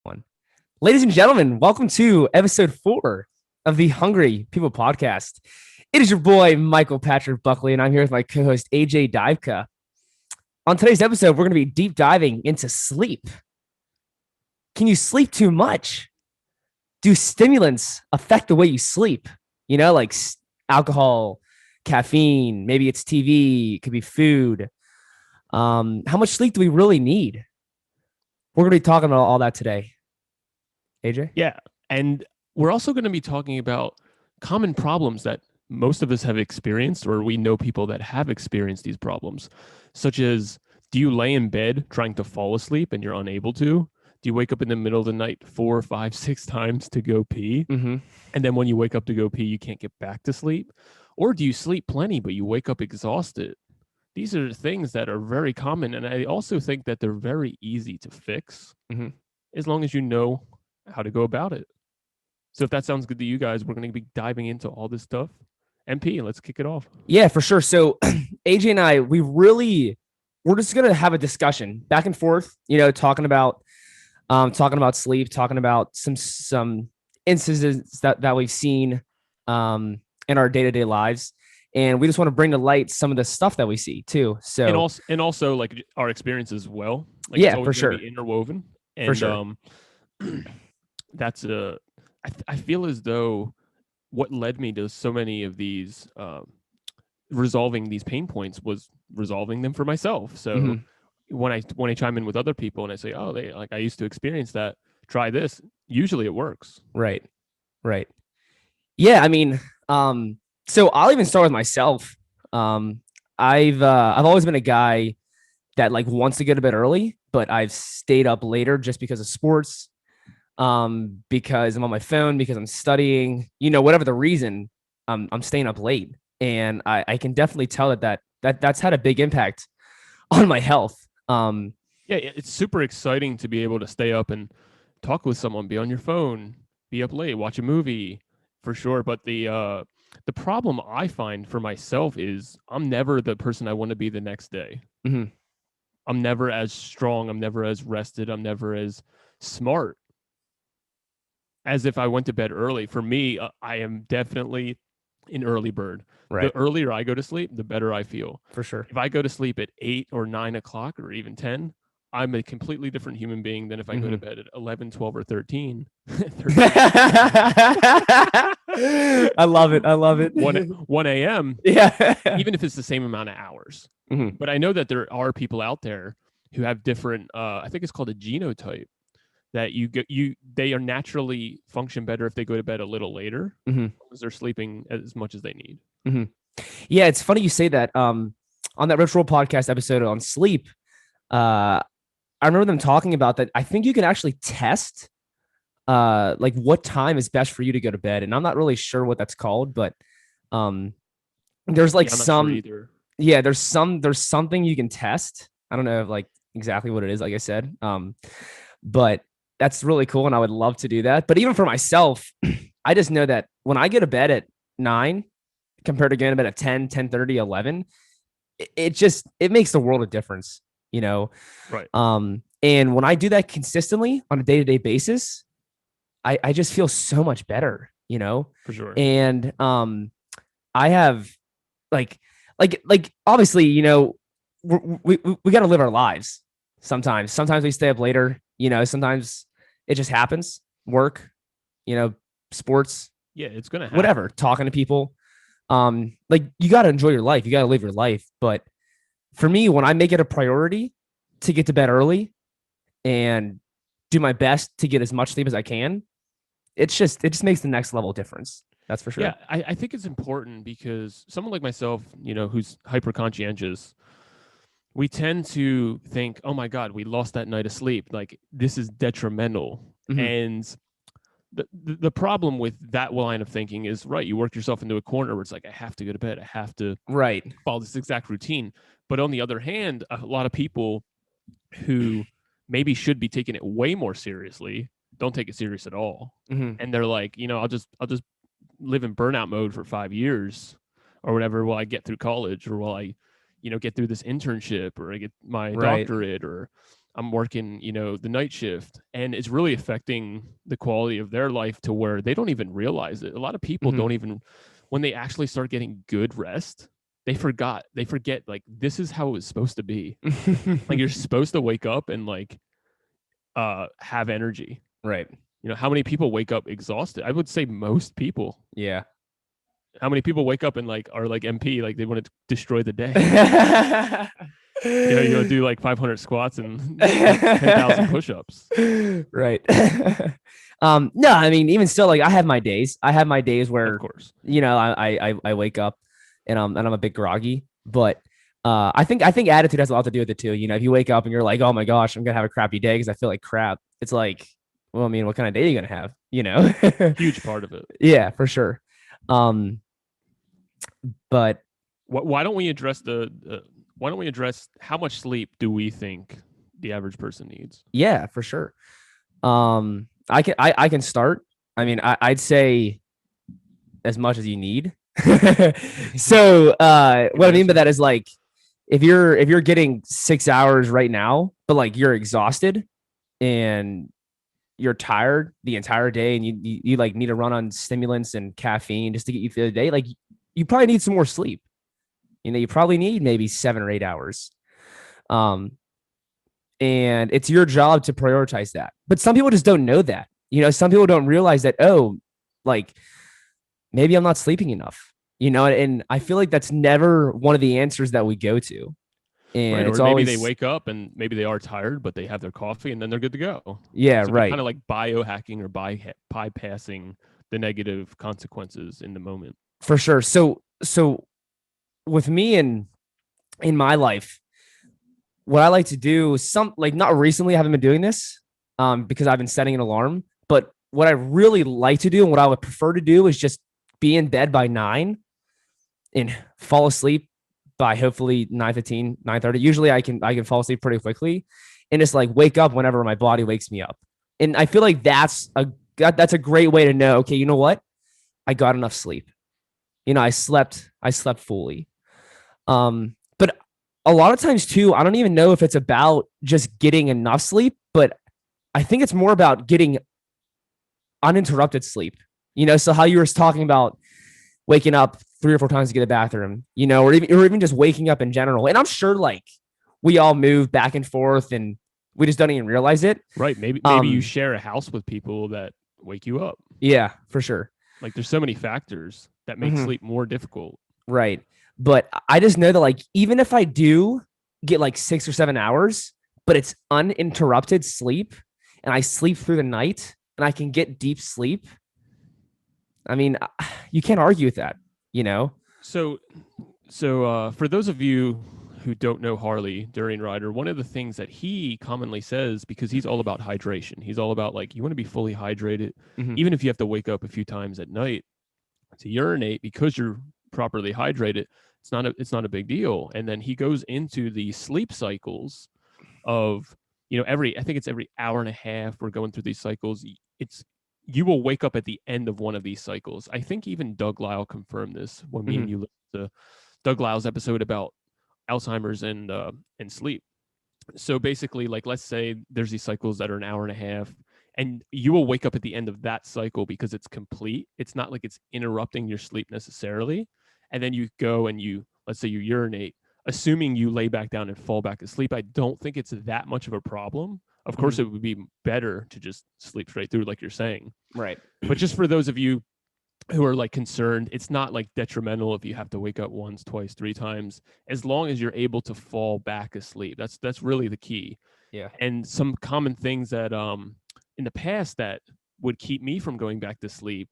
One. Ladies and gentlemen, welcome to episode 4 of the Hungry People podcast. It is your boy, Michael Patrick Buckley, and I'm here with my co-host, AJ Dybka. On today's episode, we're going to be deep diving into sleep. Can you sleep too much? Do stimulants affect the way you sleep? You know, like alcohol, caffeine, maybe it's TV, it could be food. How much sleep do we really need? We're going to be talking about all that today. AJ? Yeah. And we're also going to be talking about common problems that most of us have experienced, or we know people that have experienced these problems, such as, do you lay in bed trying to fall asleep and you're unable to? Do you wake up in the middle of the night 4, 5, 6 times to go pee? Mm-hmm. And then when you wake up to go pee, you can't get back to sleep? Or do you sleep plenty, but you wake up exhausted? These are things that are very common. And I also think that they're very easy to fix as long as you know how to go about it. So if that sounds good to you guys, we're going to be diving into all this stuff. MP, let's kick it off. Yeah, for sure. So AJ and I, we're just going to have a discussion back and forth, talking about sleep, talking about some incidents that we've seen in our day-to-day lives. And we just want to bring to light some of the stuff that we see too. So and also like our experience as well. Like, yeah, for sure. Interwoven. And, for sure. That's I feel as though what led me to so many of these resolving these pain points was resolving them for myself. So when I chime in with other people and I say, oh, I used to experience that, try this, usually it works. Right. Yeah, I mean, so I'll even start with myself. I've always been a guy that like wants to go to bed early, but I've stayed up later just because of sports. Because I'm on my phone, because I'm studying, whatever the reason, I'm staying up late. And I can definitely tell that's had a big impact on my health. Yeah, it's super exciting to be able to stay up and talk with someone, be on your phone, be up late, watch a movie, for sure. But the problem I find for myself is I'm never the person I want to be the next day. I'm never as strong. I'm never as rested. I'm never as smart as if I went to bed early. For me, I am definitely an early bird. Right. The earlier I go to sleep, the better I feel. For sure. If I go to sleep at 8 or 9 o'clock or even 10, I'm a completely different human being than if I go to bed at 11, 12, or 13. I love it. 1 a.m. Yeah. Even if it's the same amount of hours. But I know that there are people out there who have different, I think it's called a genotype, that they are naturally function better if they go to bed a little later, because they're sleeping as much as they need. Yeah, it's funny you say that. On that Rich Roll podcast episode on sleep, I remember them talking about that. I think you can actually test like what time is best for you to go to bed. And I'm not really sure what that's called, but there's like there's something you can test. I don't know like exactly what it is, like I said. But that's really cool. And I would love to do that. But even for myself, I just know that when I go to bed at 9 compared to going to bed at 10, 10:30, 11, it makes the world of difference, Right. And when I do that consistently on a day-to-day basis, I just feel so much better, For sure. And I have like obviously, we got to live our lives. Sometimes we stay up later, sometimes it just happens. Work, sports. Yeah, it's going to happen. Whatever, talking to people. Like you got to enjoy your life. You got to live your life. But for me, when I make it a priority to get to bed early and do my best to get as much sleep as I can, it just makes the next level difference. That's for sure. Yeah, I think it's important because someone like myself, who's hyper conscientious, we tend to think, oh my God, we lost that night of sleep. Like this is detrimental. And the problem with that line of thinking is, right, you work yourself into a corner where it's like, I have to go to bed. I have to follow this exact routine. But on the other hand, a lot of people who maybe should be taking it way more seriously don't take it serious at all. And they're like, I'll just live in burnout mode for 5 years or whatever while I get through college or while I, get through this internship or I get my doctorate or I'm working, the night shift, and it's really affecting the quality of their life to where they don't even realize it. A lot of people don't even, when they actually start getting good rest, they forget like this is how it was supposed to be. Like you're supposed to wake up and like have energy. Right. How many people wake up exhausted? I would say most people. Yeah. How many people wake up and like are like MP, like they want to destroy the day? You do like 500 squats and 10,000 push-ups. Right. No, I mean, even still, like I have my days. I have my days where, of course, I wake up and I'm a bit groggy, but I think attitude has a lot to do with it too. If you wake up and you're like, oh my gosh, I'm gonna have a crappy day because I feel like crap. It's like, well, I mean, what kind of day are you gonna have? Huge part of it. Yeah, for sure. But why don't we address how much sleep do we think the average person needs? Yeah, for sure. I can start. I mean, I'd say as much as you need. So what I mean by that is like if you're getting 6 hours right now, but like you're exhausted and you're tired the entire day and you like need to run on stimulants and caffeine just to get you through the day, like you probably need some more sleep. You probably need maybe 7 or 8 hours. And it's your job to prioritize that. But some people just don't know that. Some people don't realize that, like maybe I'm not sleeping enough, and I feel like that's never one of the answers that we go to. And right, it's or maybe always, they wake up and maybe they are tired, but they have their coffee and then they're good to go. Yeah, so right. Kind of like biohacking or bypassing the negative consequences in the moment. For sure. So with me in my life, what I like to do, not recently, I haven't been doing this because I've been setting an alarm. But what I really like to do and what I would prefer to do is just be in bed by 9 and fall asleep by hopefully 9:15, 9:30. Usually I can fall asleep pretty quickly and just like wake up whenever my body wakes me up. And I feel like that's a great way to know, okay, you know what? I got enough sleep. I slept fully. But a lot of times too, I don't even know if it's about just getting enough sleep, but I think it's more about getting uninterrupted sleep. So how you were talking about waking up 3 or 4 times to get a bathroom, or even just waking up in general. And I'm sure like we all move back and forth and we just don't even realize it. Right. Maybe you share a house with people that wake you up. Yeah, for sure. Like there's so many factors that make sleep more difficult. Right. But I just know that like, even if I do get like 6 or 7 hours, but it's uninterrupted sleep and I sleep through the night and I can get deep sleep, I mean, you can't argue with that, So for those of you who don't know Harley Durian Rider, one of the things that he commonly says, because he's all about hydration, he's all about like, you want to be fully hydrated, even if you have to wake up a few times at night to urinate because you're properly hydrated. It's not a big deal. And then he goes into the sleep cycles of, I think it's every hour and a half we're going through these cycles. You will wake up at the end of one of these cycles. I think even Doug Lisle confirmed this when me and you listened to Doug Lisle's episode about Alzheimer's and sleep. So basically, like, let's say there's these cycles that are an hour and a half, and you will wake up at the end of that cycle because it's complete. It's not like it's interrupting your sleep necessarily. And then you go and let's say you urinate, assuming you lay back down and fall back asleep. I don't think it's that much of a problem. Of course, it would be better to just sleep straight through, like you're saying. Right. But just for those of you who are like concerned, it's not like detrimental if you have to wake up once, twice, 3 times, as long as you're able to fall back asleep. That's really the key. Yeah. And some common things that in the past that would keep me from going back to sleep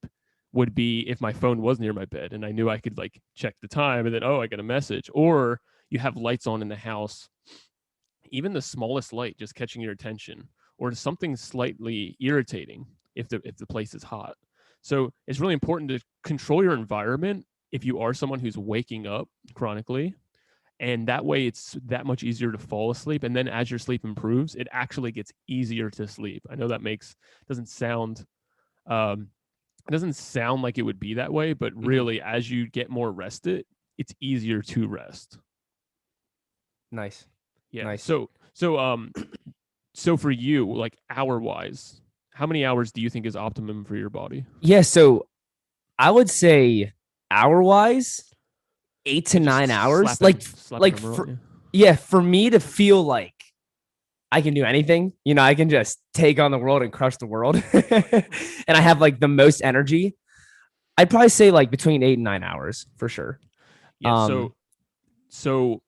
would be if my phone was near my bed and I knew I could like check the time and then, I got a message, or you have lights on in the house. Even the smallest light just catching your attention, or something slightly irritating if the place is hot. So it's really important to control your environment if you are someone who's waking up chronically, and that way it's that much easier to fall asleep. And then as your sleep improves, it actually gets easier to sleep. I know that doesn't sound like it would be that way, but really as you get more rested, it's easier to rest. Nice. Yeah. Nice. So So for you, like hour wise, how many hours do you think is optimum for your body? Yeah, so I would say hour wise, 8 to 9 hours. Slap a Like number on for you. yeah, for me to feel like I can do anything, I can just take on the world and crush the world. And I have like the most energy. I'd probably say like between 8 and 9 hours for sure. Yeah. Um, So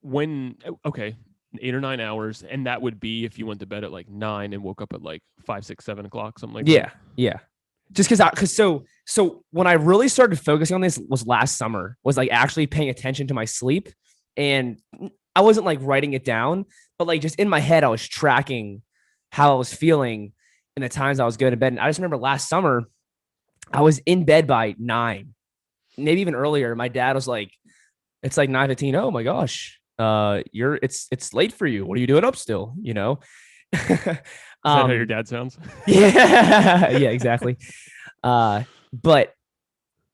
when okay, 8 or 9 hours, and that would be if you went to bed at like 9 and woke up at like 5, 6, 7 o'clock, something like that. yeah. Just because when I really started focusing on this was last summer, was like actually paying attention to my sleep. And I wasn't like writing it down, but like just in my head, I was tracking how I was feeling and the times I was going to bed. And I just remember last summer, I was in bed by 9, maybe even earlier. My dad was like, it's like 9:15. Oh my gosh. It's late for you. What are you doing up still? Is that how your dad sounds? Yeah, yeah, exactly. But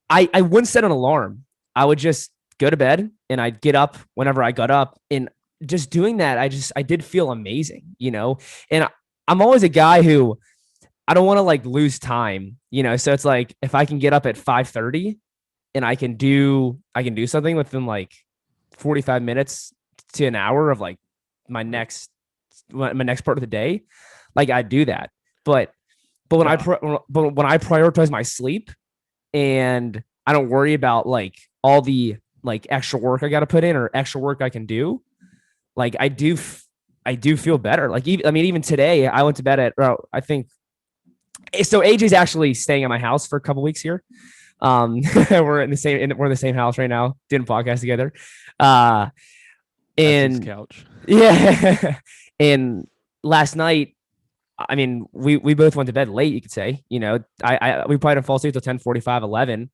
I wouldn't set an alarm. I would just go to bed and I'd get up whenever I got up. And just doing that, I did feel amazing, And I'm always a guy who I don't want to like lose time, So it's like if I can get up at 5:30 and I can do something within like 45 minutes to an hour of like my next my next part of the day, like I do that. But when I prioritize my sleep and I don't worry about like all the like extra work I got to put in or extra work I can do, like I do feel better. Like even today I went to bed at I think so. AJ's actually staying at my house for a couple weeks here. We're in the same house right now doing a podcast together. That's his And couch. yeah, and last night, I mean, we both went to bed late. You could say, we probably didn't fall asleep till 10:45, 11.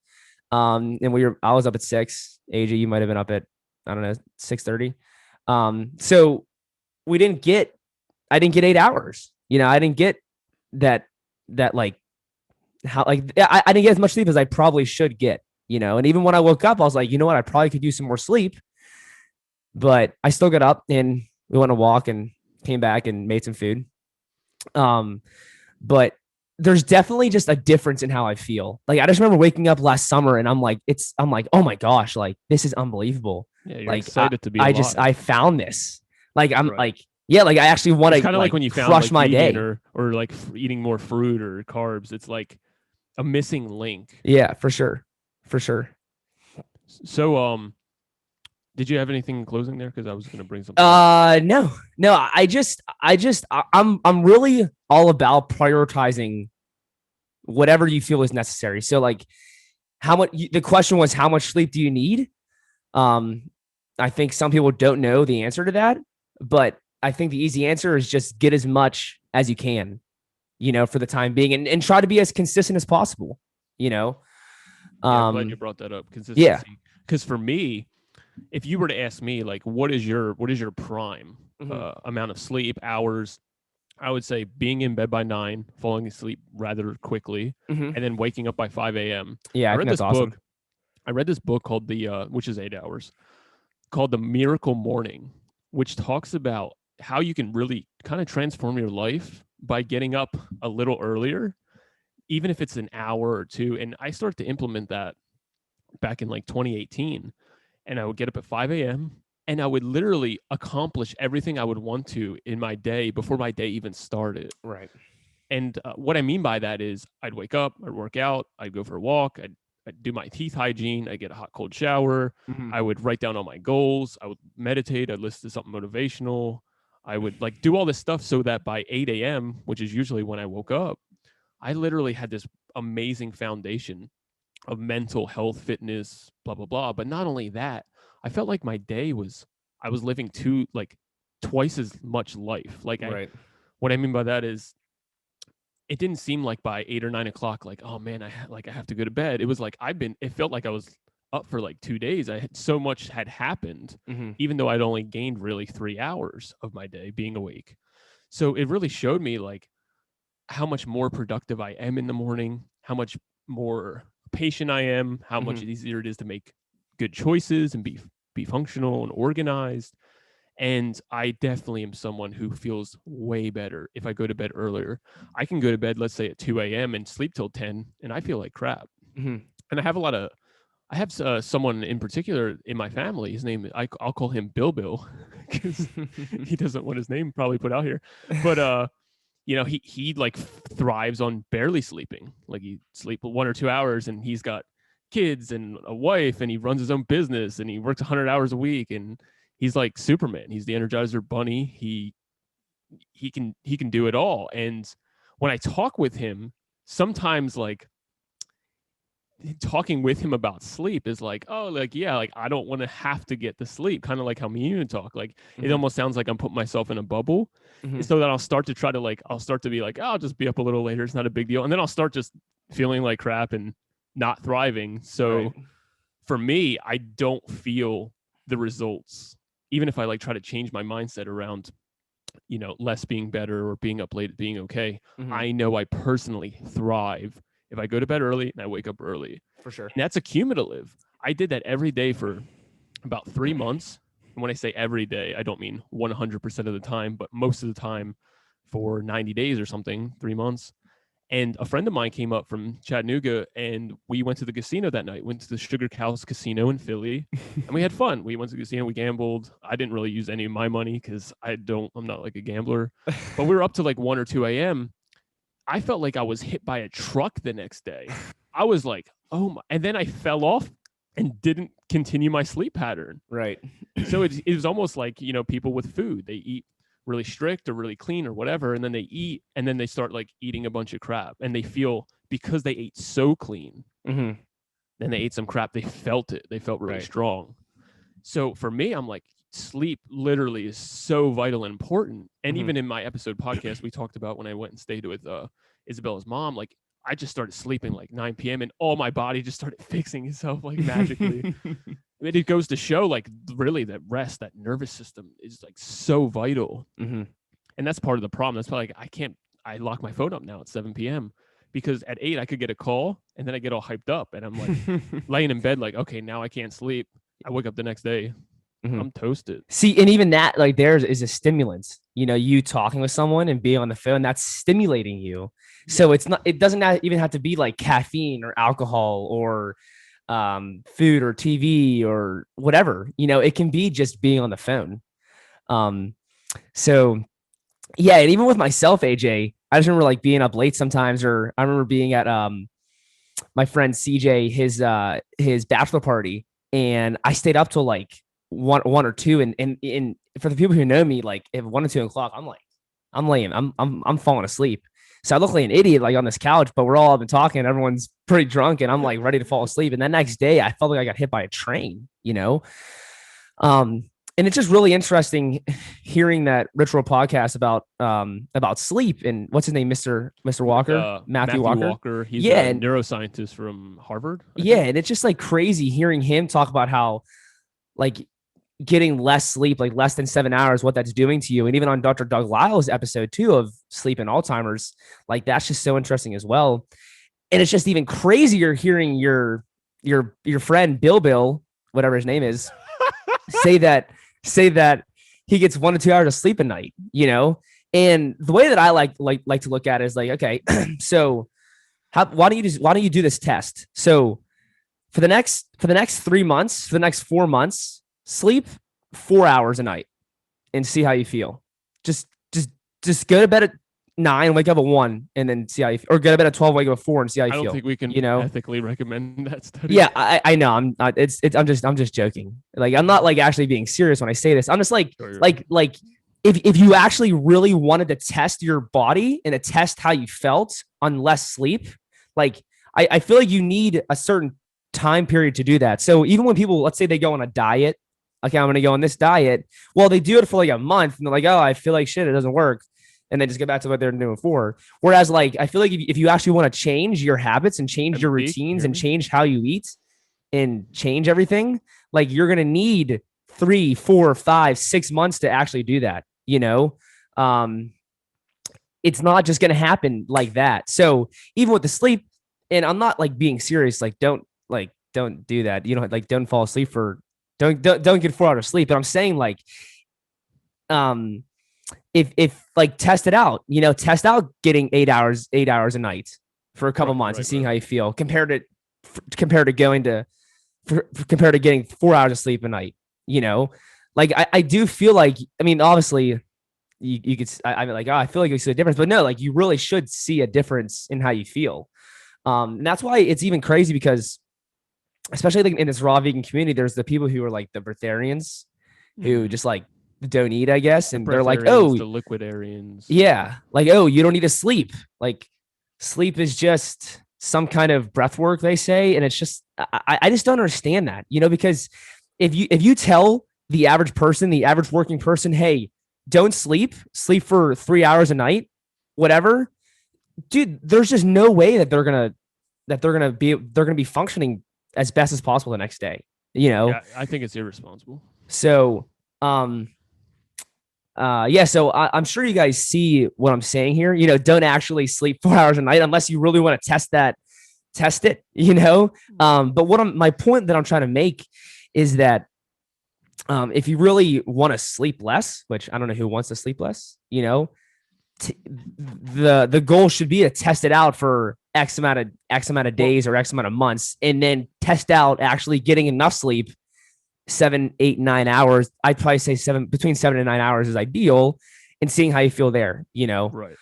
And I was up at 6. AJ, you might have been up at, I don't know, 6:30. So I didn't get 8 hours. I didn't get that like how like I didn't get as much sleep as I probably should get. And even when I woke up, I was like, you know what, I probably could use some more sleep. But I still got up and we went on a walk and came back and made some food. But there's definitely just a difference in how I feel. Like I just remember waking up last summer and I'm like, oh my gosh, like this is unbelievable. Yeah, you're Like excited to be alive. I found this. Like I'm right. Like, yeah, like I actually want to kind of like when you crush found like my day or like eating more fruit or carbs. It's like a missing link. Yeah, for sure. For sure. So, did you have anything in closing there? Because I was going to bring something. No. I'm really all about prioritizing whatever you feel is necessary. So like, the question was, how much sleep do you need? I think some people don't know the answer to that, but I think the easy answer is just get as much as you can, for the time being, and try to be as consistent as possible. Yeah, I'm glad you brought that up. Consistency. Yeah. Because for me, if you were to ask me, like, what is your prime amount of sleep hours? I would say being in bed by 9, falling asleep rather quickly, and then waking up by 5 a.m. Yeah, I read this awesome. book. I read this book called which is 8 hours, called The Miracle Morning, which talks about how you can really kind of transform your life by getting up a little earlier, even if it's an hour or two. And I started to implement that back in like 2018. And I would get up at 5 a.m. and I would literally accomplish everything I would want to in my day before my day even started. Right. And what I mean by that is I'd wake up, I'd work out, I'd go for a walk, I'd do my teeth hygiene, I'd get a hot, cold shower. I would write down all my goals. I would meditate. I'd listen to something motivational. I would like do all this stuff so that by 8 a.m., which is usually when I woke up, I literally had this amazing foundation of mental health, fitness, blah, blah, blah. But not only that, I felt like my day I was living twice as much life. Like right. What I mean by that is it didn't seem like by 8 or 9 o'clock, like, oh man, I have to go to bed. It was like, it felt like I was up for like 2 days. So much had happened, even though I'd only gained really 3 hours of my day being awake. So it really showed me like how much more productive I am in the morning, how much more patient I am, how much easier it is to make good choices and be functional and organized. And I definitely am someone who feels way better if I go to bed earlier. I can go to bed, let's say at 2 a.m. and sleep till 10, and I feel like crap. Mm-hmm. And I have someone in particular in my family. His name, I'll call him Bill, because he doesn't want his name probably put out here. But he like thrives on barely sleeping. Like he sleep 1 or 2 hours, and he's got kids and a wife, and he runs his own business, and he works 100 hours a week, and he's like Superman. He's the Energizer Bunny. He can do it all. And when I talk with him, sometimes like talking with him about sleep is like, oh, like, yeah, like I don't want to have to get the sleep, kind of like how me and you talk. Like it almost sounds like I'm putting myself in a bubble. So that I'll start to be like, oh, I'll just be up a little later, it's not a big deal, and then I'll start just feeling like crap and not thriving. So for me, I don't feel the results, even if I like try to change my mindset around, less being better or being up late being okay. I know I personally thrive if I go to bed early and I wake up early. For sure. And that's a cumulative. I did that every day for about 3 months. And when I say every day, I don't mean 100% of the time, but most of the time for 90 days or something, 3 months. And a friend of mine came up from Chattanooga, and we went to the casino that night, went to the Sugar Cows Casino in Philly, and we had fun. We went to the casino, we gambled. I didn't really use any of my money because I'm not like a gambler, but we were up to like 1 or 2 a.m. I felt like I was hit by a truck the next day. I was like, oh my, and then I fell off and didn't continue my sleep pattern. Right. So it was almost like, people with food, they eat really strict or really clean or whatever, and then they eat, and then they start like eating a bunch of crap, and they feel, because they ate so clean, then they ate some crap, they felt really strong. So for me, I'm like, sleep literally is so vital and important. And even in my episode podcast, we talked about when I went and stayed with Isabella's mom, like I just started sleeping like 9 p.m. and all my body just started fixing itself like magically. It goes to show, like, really that rest, that nervous system is like so vital. And that's part of the problem. That's why, like, I lock my phone up now at 7 p.m. because at 8 I could get a call, and then I get all hyped up, and I'm like laying in bed like, okay, now I can't sleep. I wake up the next day, I'm toasted. See, and even that, like, there is a stimulant. You talking with someone and being on the phone, that's stimulating you. So it doesn't even have to be like caffeine or alcohol or food or TV or whatever. It can be just being on the phone. So yeah, and even with myself, AJ, I just remember like being up late sometimes, or I remember being at my friend CJ, his bachelor party, and I stayed up till like one or two, and for the people who know me, like if 1 or 2 o'clock, I'm falling asleep. So I look like an idiot, like on this couch, but we're all been talking, everyone's pretty drunk, and I'm like ready to fall asleep. And that next day, I felt like I got hit by a train, and it's just really interesting hearing that Ritual podcast about sleep, and what's his name, Mr. Walker, Matthew Walker. He's a neuroscientist from Harvard. And it's just like crazy hearing him talk about how like getting less sleep, like less than 7 hours, what that's doing to you. And even on Dr. Doug Lyle's episode too of sleep and Alzheimer's, like that's just so interesting as well. And it's just even crazier hearing your friend Bill, whatever his name is, say that he gets 1 to 2 hours of sleep a night, And the way that I like to look at it is like, okay, so why don't you do this test? So for the next 3 months, for the next 4 months, sleep 4 hours a night and see how you feel. Just go to bed at 9, wake up at 1, and then see how you feel. Or go to bed at 12, wake up at 4, and see how you feel. I don't think we can ethically recommend that study. Yeah, I know. I'm just joking. Like, I'm not like actually being serious when I say this. I'm just like, if you actually really wanted to test your body and to test how you felt on less sleep, like I feel like you need a certain time period to do that. So even when people, let's say they go on a diet, okay, I'm going to go on this diet. Well, they do it for like a month and they're like, oh, I feel like shit, it doesn't work. And then just get back to what they're doing before. Whereas like, I feel like if you actually want to change your habits and change your routines and change how you eat and change everything, like you're going to need 3, 4, 5, 6 months to actually do that. It's not just going to happen like that. So even with the sleep, and I'm not like being serious, like don't do that. Don't fall asleep don't get 4 hours of sleep. But I'm saying like if like test it out, test out getting 8 hours a night for a couple months and seeing how you feel compared to getting 4 hours of sleep a night. Like I do feel like, I mean, obviously you could, I'm like, oh, I feel like you see a difference, but no, like you really should see a difference in how you feel. And that's why it's even crazy because especially like in this raw vegan community, there's the people who are like the breatharians who just like don't eat, I guess. And they're like, oh, the liquidarians. Yeah. Like, oh, you don't need to sleep. Like sleep is just some kind of breath work, they say. And it's just, I just don't understand that, because if you tell the average person, the average working person, hey, don't sleep for 3 hours a night, whatever, dude, there's just no way that they're gonna be functioning as best as possible the next day. Yeah, I think it's irresponsible. So, so I'm sure you guys see what I'm saying here. Don't actually sleep 4 hours a night unless you really want to test it. But my point that I'm trying to make is that if you really want to sleep less, which I don't know who wants to sleep less, the goal should be to test it out for X amount of days or X amount of months, and then test out actually getting enough sleep, 7, 8, 9 hours. I'd probably say between 7 and 9 hours is ideal, and seeing how you feel there. Right.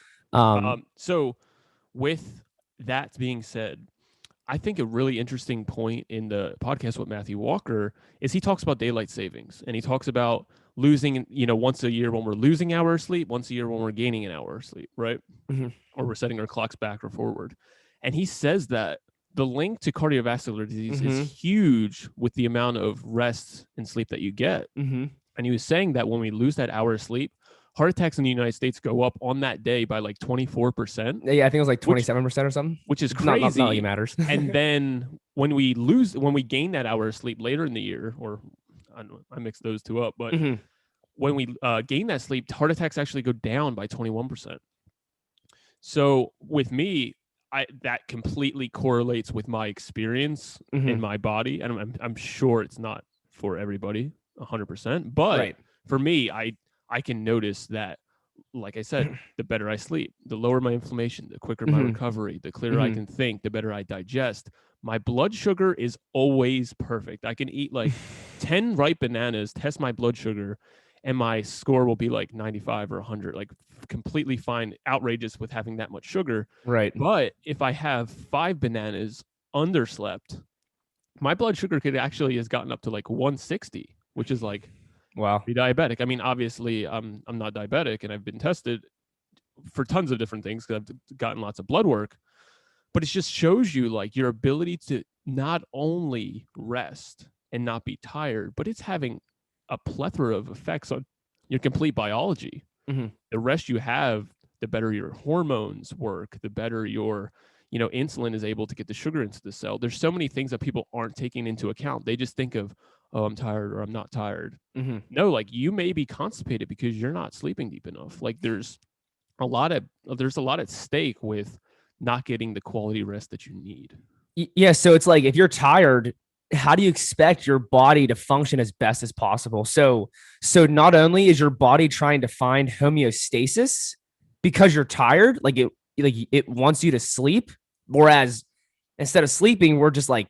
So with that being said, I think a really interesting point in the podcast with Matthew Walker is he talks about daylight savings, and he talks about losing, once a year when we're losing an hour of sleep, once a year when we're gaining an hour of sleep, right? Mm-hmm. Or we're setting our clocks back or forward. And he says that the link to cardiovascular disease is huge with the amount of rest and sleep that you get. Mm-hmm. And he was saying that when we lose that hour of sleep, heart attacks in the United States go up on that day by like 24%. Yeah, I think it was like 27% or something. Which is crazy. Not like it matters. And then when we gain that hour of sleep later in the year, or I mixed those two up, but when we gain that sleep, heart attacks actually go down by 21%. So with me, that completely correlates with my experience in my body. And I'm sure it's not for everybody 100%, but for me, I can notice that, like I said, the better I sleep, the lower my inflammation, the quicker my recovery, the clearer I can think, the better I digest. My blood sugar is always perfect. I can eat like 10 ripe bananas, test my blood sugar, and my score will be like 95 or 100, like completely fine, outrageous with having that much sugar. Right. But if I have 5 bananas, underslept, my blood sugar has gotten up to like 160, which is like, wow, be diabetic. I mean, obviously, I'm not diabetic, and I've been tested for tons of different things because I've gotten lots of blood work. But it just shows you like your ability to not only rest and not be tired, but it's having a plethora of effects on your complete biology. The rest you have, the better your hormones work, the better your insulin is able to get the sugar into the cell. There's so many things that people aren't taking into account. They just think of, oh, I'm tired or I'm not tired. No, like you may be constipated because you're not sleeping deep enough. Like there's a lot at stake with not getting the quality rest that you need. Yeah. So it's like, if you're tired, how do you expect your body to function as best as possible? So not only is your body trying to find homeostasis because you're tired, like it wants you to sleep, whereas instead of sleeping, we're just like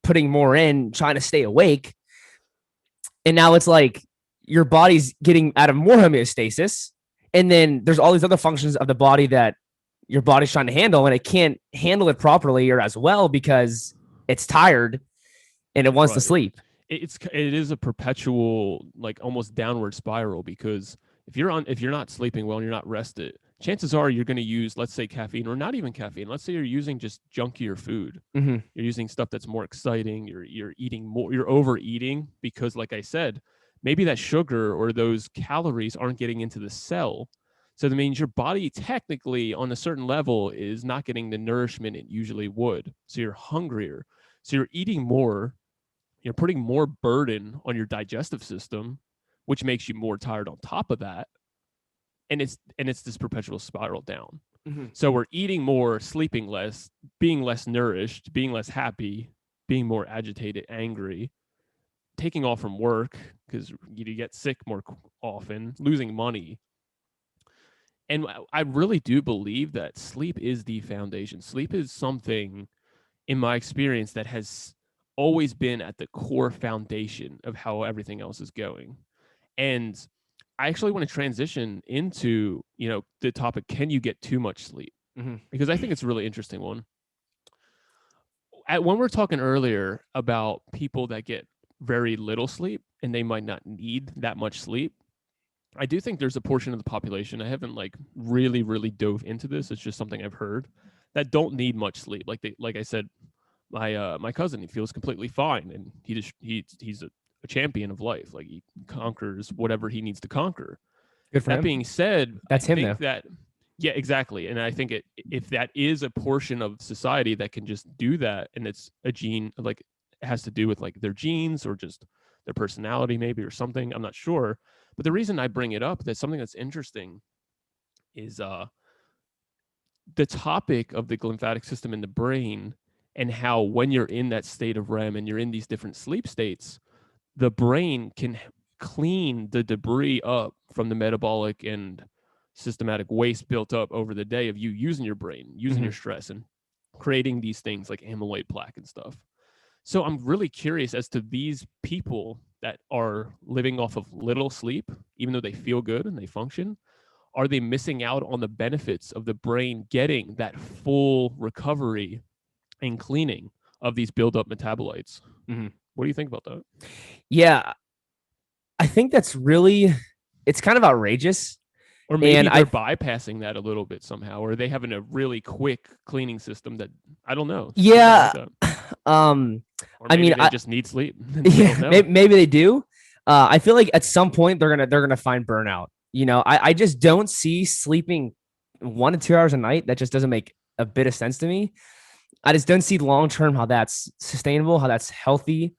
putting more in, trying to stay awake. And now it's like your body's getting out of more homeostasis. And then there's all these other functions of the body that your body's trying to handle, and it can't handle it properly or as well because it's tired and it wants to sleep. It is a perpetual, like almost downward spiral, because if you're not sleeping well and you're not rested, chances are you're going to use, let's say, caffeine, or not even caffeine. Let's say you're using just junkier food. You're using stuff that's more exciting. You're eating more. You're overeating because, like I said, maybe that sugar or those calories aren't getting into the cell. So that means your body technically on a certain level is not getting the nourishment it usually would. So you're hungrier. So you're eating more. You're putting more burden on your digestive system, which makes you more tired on top of that. And it's this perpetual spiral down. So we're eating more, sleeping less, being less nourished, being less happy, being more agitated, angry, taking off from work because you get sick more often, losing money. And I really do believe that sleep is the foundation. Sleep is something, in my experience, that has always been at the core foundation of how everything else is going. And I actually want to transition into, the topic, can you get too much sleep? Mm-hmm. Because I think it's a really interesting one. When we're talking earlier about people that get very little sleep and they might not need that much sleep, I do think there's a portion of the population, I haven't really dove into this, it's just something I've heard, that don't need much sleep. Like I said, my cousin, he feels completely fine, and he's a champion of life. Like, he conquers whatever he needs to conquer. Good for That him. being said, That's I him, think though. that, yeah, exactly. And I think if that is a portion of society that can just do that, and it's a gene, like, it has to do with like their genes or just their personality maybe or something, I'm not sure. But the reason I bring it up, that's something that's interesting, is the topic of the lymphatic system in the brain, and how when you're in that state of REM and you're in these different sleep states, the brain can clean the debris up from the metabolic and systematic waste built up over the day of you using your brain, using your stress, and creating these things like amyloid plaque and stuff. So I'm really curious as to these people that are living off of little sleep, even though they feel good and they function. Are they missing out on the benefits of the brain getting that full recovery and cleaning of these buildup metabolites? Mm-hmm. What do you think about that? Yeah, I think that's really, it's kind of outrageous. Or maybe And they're bypassing that a little bit somehow, or they having a really quick cleaning system that, I don't know. yeah, Like or I maybe mean, they just need sleep. yeah, maybe they do. I feel like at some point they're gonna find burnout. I just don't see sleeping 1 to 2 hours a night. That just doesn't make a bit of sense to me. I just don't see long term how that's sustainable, how that's healthy,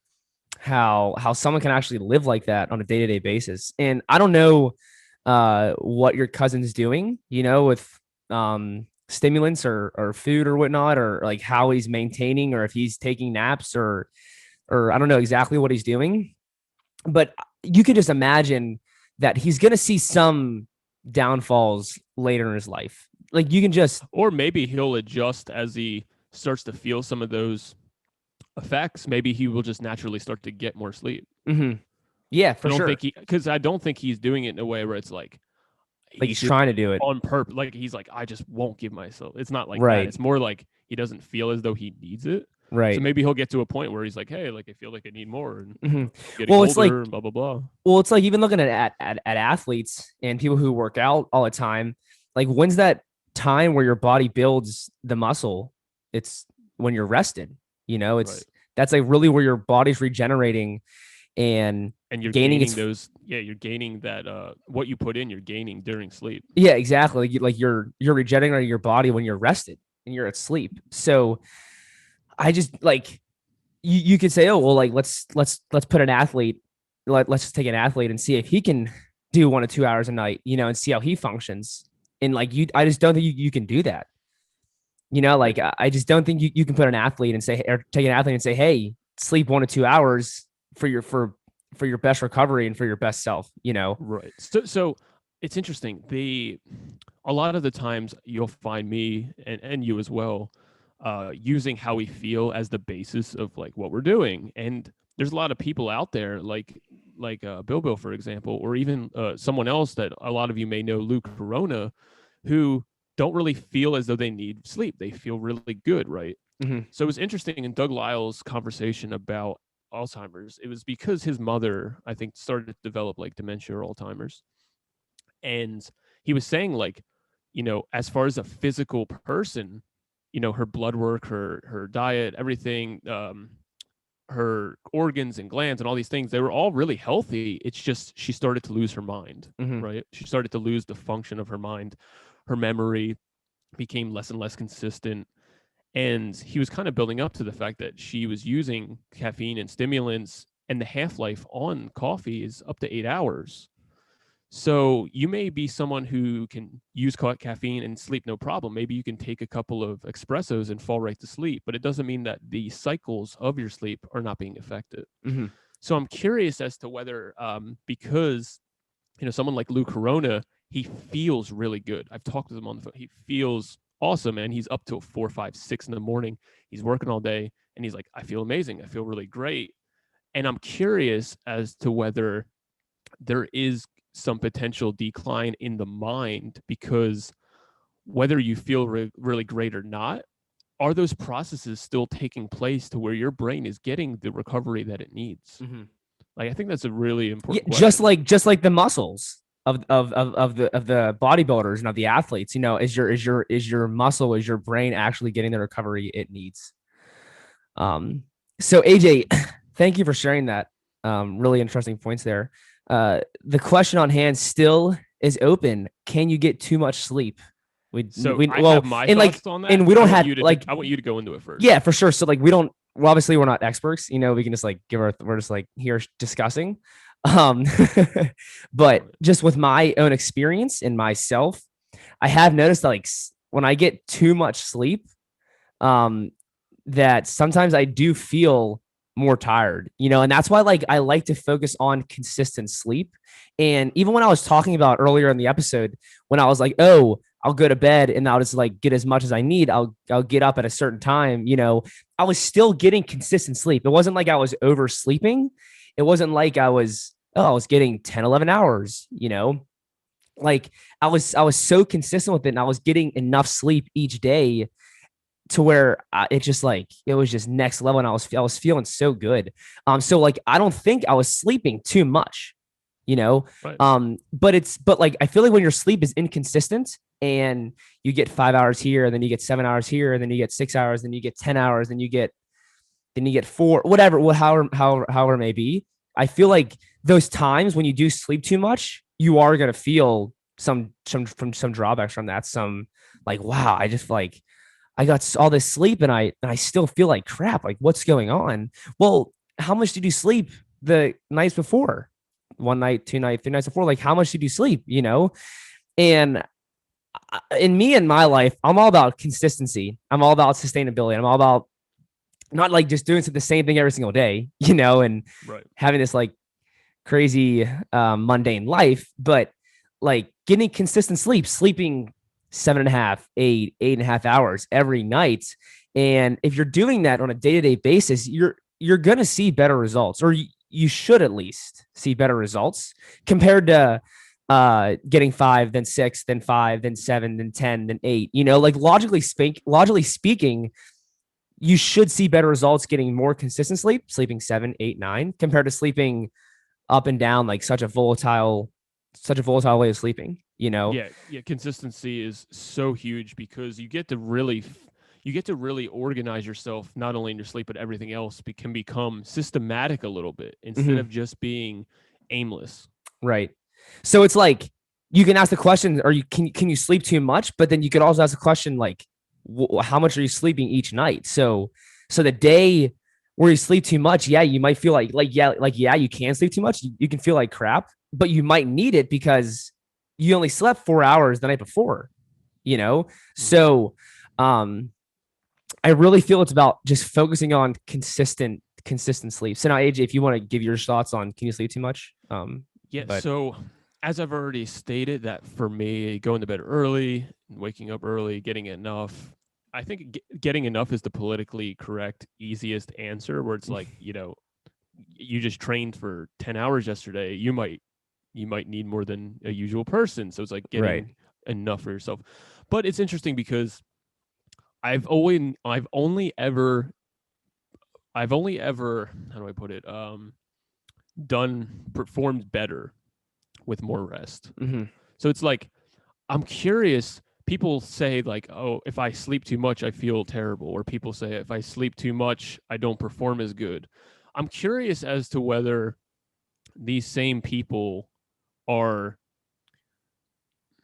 how someone can actually live like that on a day-to-day basis. And I don't know what your cousin's doing, with stimulants or food or whatnot, or like how he's maintaining, or if he's taking naps, or I don't know exactly what he's doing. But you could just imagine that he's gonna see some downfalls later in his life. Like, you can just, Or maybe he'll adjust as he starts to feel some of those effects. Maybe he will just naturally start to get more sleep. Yeah, for I don't sure. think because I don't think he's doing it in a way where it's like Like, he's trying to do it. on purpose. Like, he's like, I just won't give myself. It's not like that. Right. It's more like he doesn't feel as though he needs it. So Right. maybe he'll get to a point where he's like, hey, like, I feel like I need more, and getting Well, older, it's like, and blah blah blah. well, it's like even looking at athletes and people who work out all the time. Like, when's that time where your body builds the muscle? It's when you're rested. It's Right. That's like really where your body's regenerating and And you're gaining gaining its. those. Yeah, you're gaining that. What you put in, you're gaining during sleep. Yeah, exactly. Like you're regenerating your body when you're rested and you're at sleep. So I just like, you could say, oh well, like let's put an athlete, let's just take an athlete and see if he can do 1 to 2 hours a night, and see how he functions. And like, I just don't think you can do that. Like, I just don't think you can put an athlete and say, or take an athlete and say, hey, sleep 1 to 2 hours for your best recovery and for your best self. Right. So it's interesting. A lot of the times you'll find me and you as well, using how we feel as the basis of like what we're doing. And there's a lot of people out there like Bill, for example, or even someone else that a lot of you may know, Luke Corona, who don't really feel as though they need sleep. They feel really good, right? Mm-hmm. So it was interesting in Doug Lyle's conversation about Alzheimer's. It was because his mother, I think, started to develop like dementia or Alzheimer's. And he was saying, like, as far as a physical person, her blood work, her diet, everything, her organs and glands and all these things, they were all really healthy. It's just she started to lose her mind, right? She started to lose the function of her mind. Her memory became less and less consistent. And he was kind of building up to the fact that she was using caffeine and stimulants, and the half-life on coffee is up to 8 hours. So you may be someone who can use caffeine and sleep no problem. Maybe you can take a couple of espressos and fall right to sleep, but it doesn't mean that the cycles of your sleep are not being affected. So I'm curious as to whether, because, someone like Lou Corona, he feels really good. I've talked to him on the phone. He feels awesome, and he's up till 4, 5, 6 in the morning. He's working all day, and he's like, I feel amazing. I feel really great. And I'm curious as to whether there is some potential decline in the mind, because whether you feel really great or not, are those processes still taking place to where your brain is getting the recovery that it needs? Mm-hmm. Like, I think that's a really important Yeah, question. just like the muscles of the bodybuilders and of the athletes, is your muscle, is your brain actually getting the recovery it needs? So AJ, thank you for sharing that. Really interesting points there. The question on hand still is open. Can you get too much sleep? I have my thoughts on that. And we don't have I want you to go into it first. Yeah, for sure. So like obviously we're not experts, we can just like we're just like here discussing. Um, but just with my own experience and myself, I have noticed that like when I get too much sleep, that sometimes I do feel more tired, and that's why like I like to focus on consistent sleep. And even when I was talking about earlier in the episode, when I was like, oh, I'll go to bed and I'll just like get as much as I need. I'll get up at a certain time, I was still getting consistent sleep. It wasn't like I was oversleeping. It wasn't like I was getting 10, 11 hours, like I was so consistent with it, and I was getting enough sleep each day to where it was just next level, and I was feeling so good. So like I don't think I was sleeping too much, Right. But like I feel like when your sleep is inconsistent and you get 5 hours here, and then you get 7 hours here, and then you get 6 hours, then you get 10 hours, then you get 4, whatever, however it may be. I feel like those times when you do sleep too much, you are gonna feel some drawbacks from that. Some like, wow, I just like I got all this sleep and I still feel like crap. Like, what's going on? Well, how much did you sleep the nights before? 1 night, 2 nights, 3 nights before? Like, how much did you sleep? And in me and my life, I'm all about consistency. I'm all about sustainability. I'm all about not like just doing the same thing every single day, and right. having this like crazy mundane life, but like getting consistent sleep, sleeping 7.5, 8.5 hours every night. And if you're doing that on a day-to-day basis, you're gonna see better results, or you should at least see better results compared to getting 5, then 6, then 5, then 7, then 10, then 8. Like logically speaking, you should see better results getting more consistent sleep, sleeping 7, 8, 9, compared to sleeping up and down like such a volatile way of sleeping. Yeah. Consistency is so huge, because you get to really organize yourself, not only in your sleep but everything else can become systematic a little bit instead of just being aimless. Right. So it's like you can ask the question, can you sleep too much? But then you could also ask the question like, how much are you sleeping each night? So the day where you sleep too much, yeah, you might feel like you can sleep too much. You can feel like crap, but you might need it because you only slept 4 hours the night before, So, I really feel it's about just focusing on consistent sleep. So now, AJ, if you want to give your thoughts on, can you sleep too much? So as I've already stated, that for me, going to bed early, waking up early, getting enough, I think getting enough is the politically correct, easiest answer, where it's like, you just trained for 10 hours yesterday. You might need more than a usual person. So it's like getting enough for yourself. But it's interesting because I've only ever, how do I put it? Performed better with more rest. Mm-hmm. So it's like, I'm curious. People say like, oh, if I sleep too much, I feel terrible. Or people say if I sleep too much, I don't perform as good. I'm curious as to whether these same people are,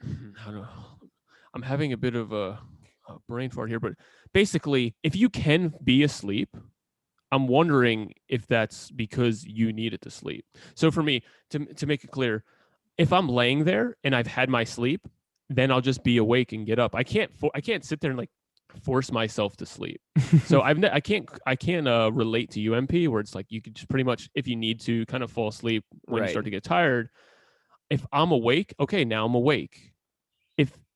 I'm having a bit of a brain fart here, but basically, if you can be asleep, I'm wondering if that's because you needed to sleep. So for me, to make it clear, if I'm laying there and I've had my sleep, then I'll just be awake and get up. I can't sit there and like force myself to sleep. So I can't relate to UMP where it's like you could just pretty much, if you need to, kind of fall asleep when you start to get tired. If I'm awake, okay, now I'm awake.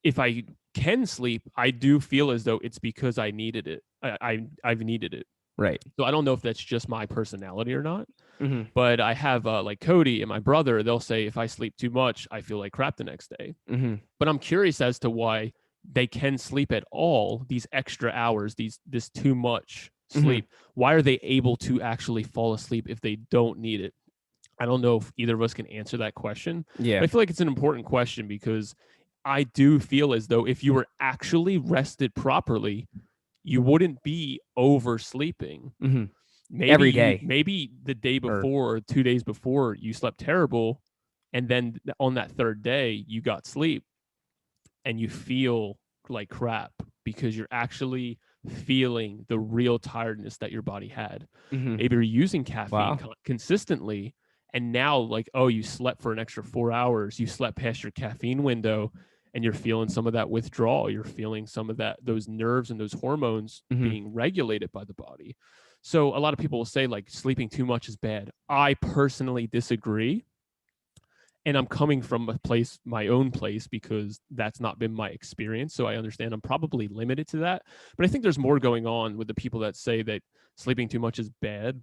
If I can sleep, I do feel as though it's because I needed it. I've needed it. Right. So I don't know if that's just my personality or not. Mm-hmm. But I have like Cody and my brother, they'll say if I sleep too much, I feel like crap the next day. Mm-hmm. But I'm curious as to why they can sleep at all, these extra hours, this too much sleep. Why are they able to actually fall asleep if they don't need it? I don't know if either of us can answer that question. Yeah. But I feel like it's an important question because I do feel as though if you were actually rested properly, you wouldn't be oversleeping. Mm-hmm. Maybe Every day. Maybe the day before or 2 days before you slept terrible, and then on that third day you got sleep and you feel like crap because you're actually feeling the real tiredness that your body had. Mm-hmm. Maybe you're using caffeine consistently, and now like, oh, you slept for an extra 4 hours, you slept past your caffeine window, and you're feeling some of that withdrawal. You're feeling some of those nerves and those hormones being regulated by the body. So a lot of people will say like sleeping too much is bad. I personally disagree. And I'm coming from my own place, because that's not been my experience. So I understand I'm probably limited to that. But I think there's more going on with the people that say that sleeping too much is bad,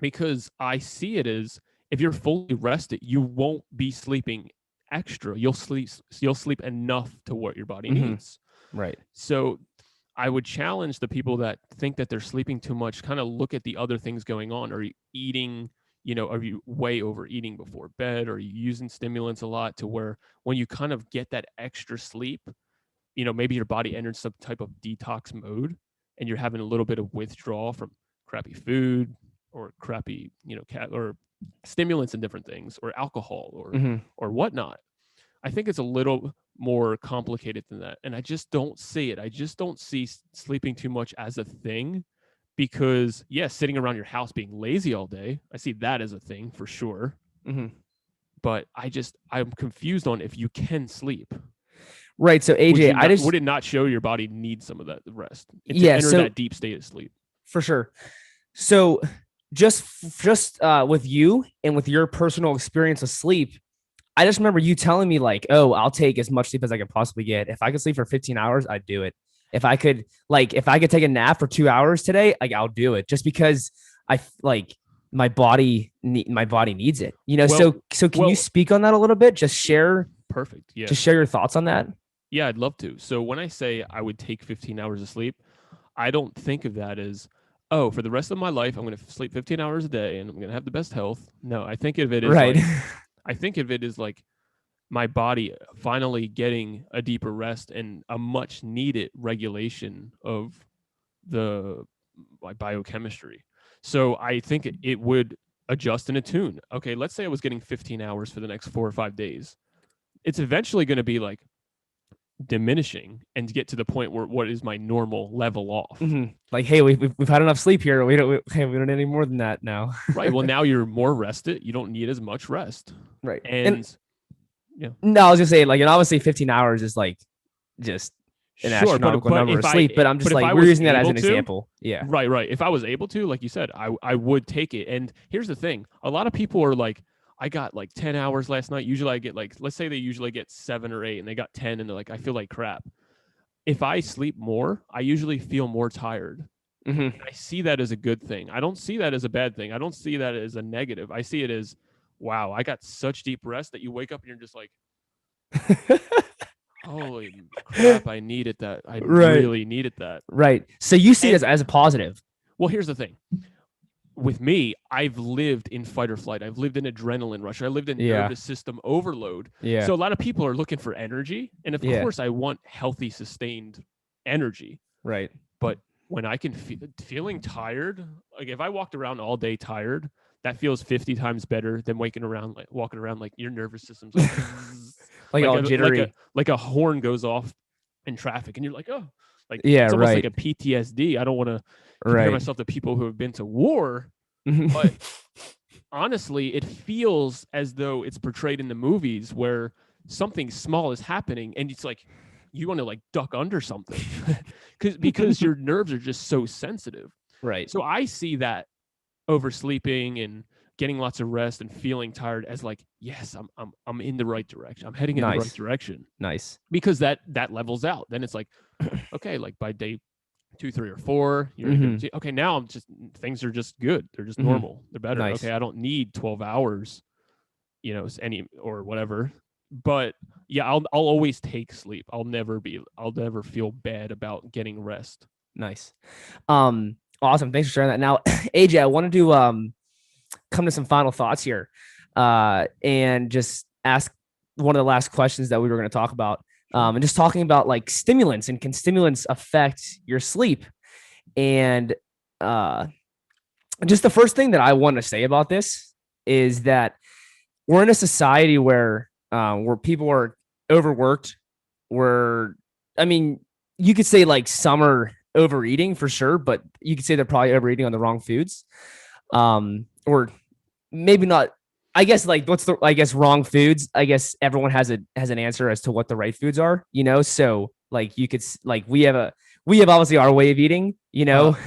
because I see it as if you're fully rested, you won't be sleeping extra. You'll sleep enough to what your body needs. Right. So I would challenge the people that think that they're sleeping too much, kind of look at the other things going on. Are you eating, are you way overeating before bed? Are you using stimulants a lot to where when you kind of get that extra sleep, maybe your body enters some type of detox mode and you're having a little bit of withdrawal from crappy food or crappy, or stimulants and different things, or alcohol or whatnot. I think it's a little more complicated than that. And I just don't see it. I just don't see sleeping too much as a thing, because sitting around your house being lazy all day, I see that as a thing for sure. But I'm confused on if you can sleep. Right. So AJ, would it not show your body needs some of that rest? Enter that deep state of sleep. For sure. So just with you and with your personal experience of sleep, I just remember you telling me like, oh, I'll take as much sleep as I can possibly get. If I could sleep for 15 hours, I'd do it. If I could take a nap for 2 hours today, like I'll do it, just because I like my body needs it, so can you speak on that a little bit? Just share. Perfect. Yeah. Just share your thoughts on that. Yeah, I'd love to. So when I say I would take 15 hours of sleep, I don't think of that as, oh, for the rest of my life, I'm going to sleep 15 hours a day and I'm going to have the best health. No, I think of it as right. I think of it as like my body finally getting a deeper rest and a much needed regulation of my biochemistry. So I think it would adjust and attune. Okay, let's say I was getting 15 hours for the next 4 or 5 days. It's eventually going to be like diminishing and get to the point where what is my normal level off. Like, hey, we've had enough sleep here. We don't need any more than that now. Right. Well, now you're more rested. You don't need as much rest. Right. And yeah. No, I was gonna say, like, and obviously 15 hours is like just an astronomical number of sleep. But I'm just like, we're using that as an example. Yeah. Right. If I was able to, like you said, I would take it. And here's the thing: a lot of people are like, I got like 10 hours last night. Usually I get like, let's say they usually get 7 or 8 and they got 10 and they're like, I feel like crap. If I sleep more, I usually feel more tired. I see that as a good thing. I don't see that as a bad thing. I don't see that as a negative. I see it as, wow, I got such deep rest that you wake up and you're just like, holy crap, I needed that. I really needed that. Right. So you see it as a positive. Well, here's the thing. With me, I've lived in fight or flight. I've lived in adrenaline rush. I lived in nervous system overload. Yeah. So a lot of people are looking for energy. And of course, I want healthy, sustained energy. Right. But when I can feeling tired, like if I walked around all day tired, that feels 50 times better than walking around like your nervous system's like all jittery. Like a horn goes off in traffic and you're like, oh, like it's almost like a PTSD. I don't want to compare myself to people who have been to war, but honestly, it feels as though it's portrayed in the movies where something small is happening and it's like you want to like duck under something because your nerves are just so sensitive. Right. So I see that oversleeping and getting lots of rest and feeling tired as like, yes, I'm in the right direction. I'm heading in the right direction. Nice. Because that levels out. Then it's like, okay, like by day 2, 3, or 4, you're in a good routine. Okay, now I'm just, things are just good. They're just normal. They're better. Nice. Okay, I don't need 12 hours, any or whatever. But yeah, I'll always take sleep. I'll never feel bad about getting rest. Nice. Awesome. Thanks for sharing that. Now, AJ, I wanted to come to some final thoughts here, and just ask one of the last questions that we were going to talk about, and just talking about like stimulants, and can stimulants affect your sleep? And just the first thing that I want to say about this is that we're in a society where people are overworked. You could say like some are overeating for sure, but you could say they're probably overeating on the wrong foods. Or maybe not. I guess like wrong foods. I guess everyone has an answer as to what the right foods are, So like you could like we have obviously our way of eating,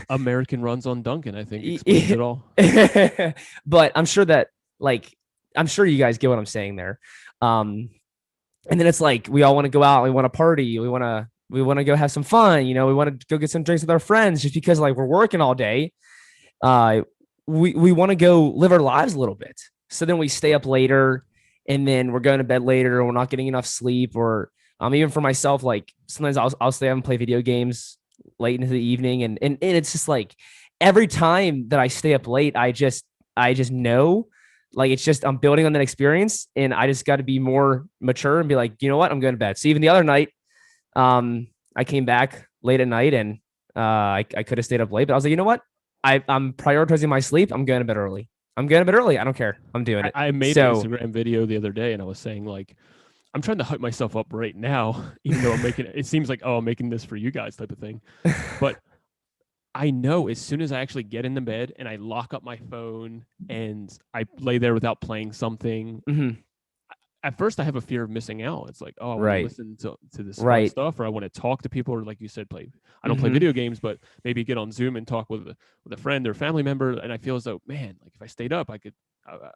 American runs on Duncan, I think explains it all. But I'm sure you guys get what I'm saying there. And then it's like we all want to go out, we want to party, we want to go have some fun, we want to go get some drinks with our friends, just because like we're working all day. We want to go live our lives a little bit. So then we stay up later, and then we're going to bed later, or we're not getting enough sleep. Or even for myself, like sometimes I'll stay up and play video games late into the evening. And it's just like every time that I stay up late, I just know, like, it's just, I'm building on that experience, and I just got to be more mature and be like, you know what, I'm going to bed. So even the other night, I came back late at night, and I could have stayed up late, but I was like, you know what? I'm prioritizing my sleep. I'm going to bed early. I don't care. I'm doing it. I made an Instagram video the other day, and I was saying, like, I'm trying to hype myself up right now, even though it seems like, I'm making this for you guys type of thing. But I know as soon as I actually get in the bed and I lock up my phone and I lay there without playing something, at first I have a fear of missing out. It's like, I want to listen to this fun stuff, or I want to talk to people, or like you said, play. I don't play video games, but maybe get on Zoom and talk with a friend or family member. And I feel as though, man, like if I stayed up,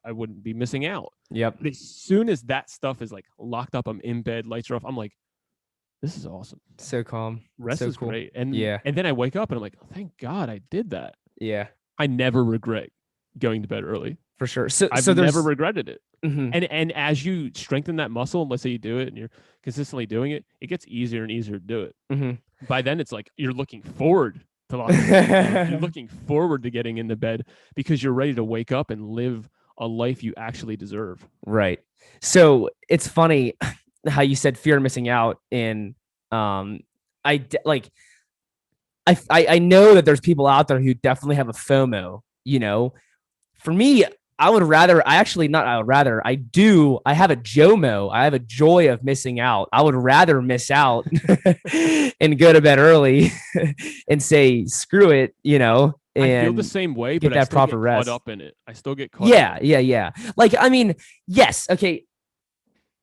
I wouldn't be missing out. Yep. But as soon as that stuff is like locked up, I'm in bed, lights are off, I'm like, this is awesome. So calm. Rest so is cool. great. And then I wake up and I'm like, oh, thank God I did that. Yeah. I never regret going to bed early. For sure. So I've never regretted it. And as you strengthen that muscle, and let's say you do it and you're consistently doing it, it gets easier and easier to do it. By then it's like you're looking forward to you're looking forward to getting into bed, because you're ready to wake up and live a life you actually deserve. Right. So it's funny how you said fear of missing out. And I know that there's people out there who definitely have a FOMO, For me, I have a JOMO. I have a joy of missing out. I would rather miss out and go to bed early and say, screw it, And I feel the same way, but I still get caught up in it. I still get caught up. Yeah. Like, yes. Okay.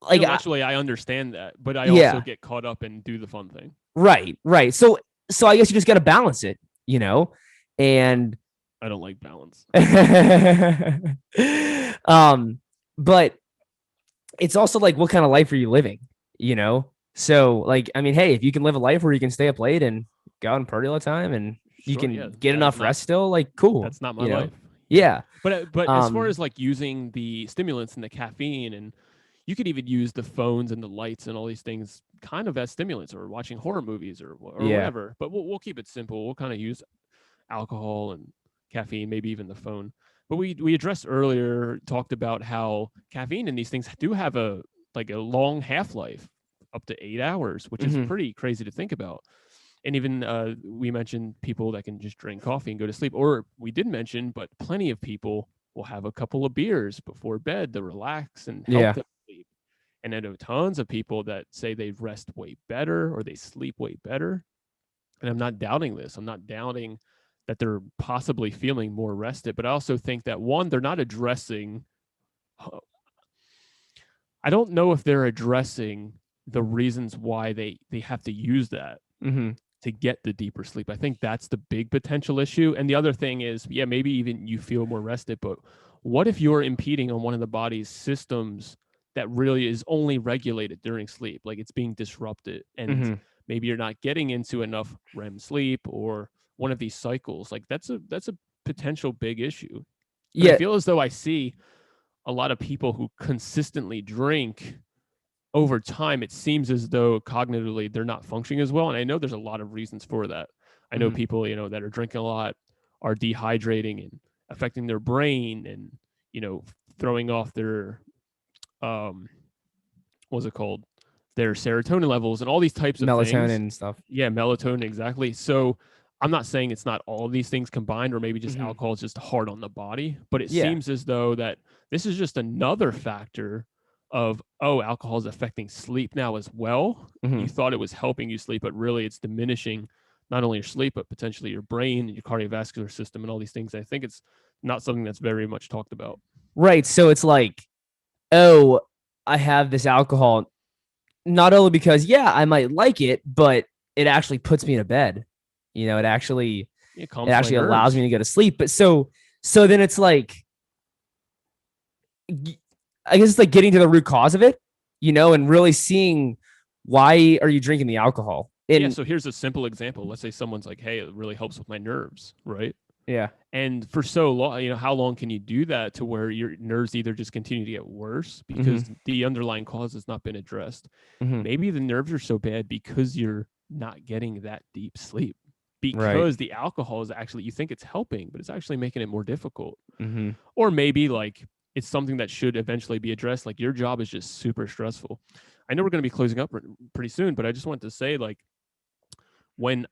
Like, actually, I understand that, but I also get caught up and do the fun thing. Right. So I guess you just got to balance it, and I don't like balance. But it's also like, what kind of life are you living? So like, hey, if you can live a life where you can stay up late and go out and party all the time, and you can get enough rest still, like, cool. That's not my life. Yeah. But as far as like using the stimulants and the caffeine, and you could even use the phones and the lights and all these things kind of as stimulants, or watching horror movies or whatever. But we'll keep it simple. We'll kind of use alcohol and caffeine, maybe even the phone. But we addressed earlier, talked about how caffeine and these things do have a long half-life, up to 8 hours, which is pretty crazy to think about. And even we mentioned people that can just drink coffee and go to sleep, or we did mention, but plenty of people will have a couple of beers before bed to relax and help them sleep. And I know tons of people that say they rest way better, or they sleep way better. And I'm not doubting this. I'm not doubting that they're possibly feeling more rested, but I also think that, one, they're not addressing, I don't know if they're addressing the reasons why they have to use that Mm-hmm. to get the deeper sleep. I think that's the big potential issue. And the other thing is, yeah, maybe even you feel more rested, but what if you're impeding on one of the body's systems that really is only regulated during sleep? Like it's being disrupted, and Mm-hmm. maybe you're not getting into enough REM sleep or one of these cycles. Like that's a potential big issue. And I Yeah. feel as though I see a lot of people who consistently drink over time, it seems as though cognitively they're not functioning as well. And I know there's a lot of reasons for that. I know Mm-hmm. people, that are drinking a lot are dehydrating and affecting their brain and, throwing off their, what's it called? Their serotonin levels and all these types of Melatonin things. and stuff. Yeah, melatonin, exactly. So I'm not saying it's not all of these things combined, or maybe just Mm-hmm. alcohol is just hard on the body, but it Yeah. seems as though that this is just another factor of, oh, alcohol is affecting sleep now as well. Mm-hmm. You thought it was helping you sleep, but really it's diminishing not only your sleep, but potentially your brain and your cardiovascular system and all these things. I think it's not something that's very much talked about. Right. So it's like, oh, I have this alcohol, not only because, yeah, I might like it, but it actually puts me to bed. It actually It it calms my actually allows me nerves. to go to sleep. But so then it's like, I guess it's like getting to the root cause of it, and really seeing why are you drinking the alcohol? Yeah, And so here's a simple example. Let's say someone's like, hey, it really helps with my nerves, right? yeah. And for so long, how long can you do that to where your nerves either just continue to get worse Mm-hmm. because the underlying cause has not been addressed? Mm-hmm. Maybe the nerves are so bad because you're not getting that deep sleep, Right. because the alcohol is actually, you think it's helping, but it's actually making it more difficult. Mm-hmm. Or maybe like it's something that should eventually be addressed. Like your job is just super stressful. I know we're going to be closing up pretty soon, but I just wanted to say, like, when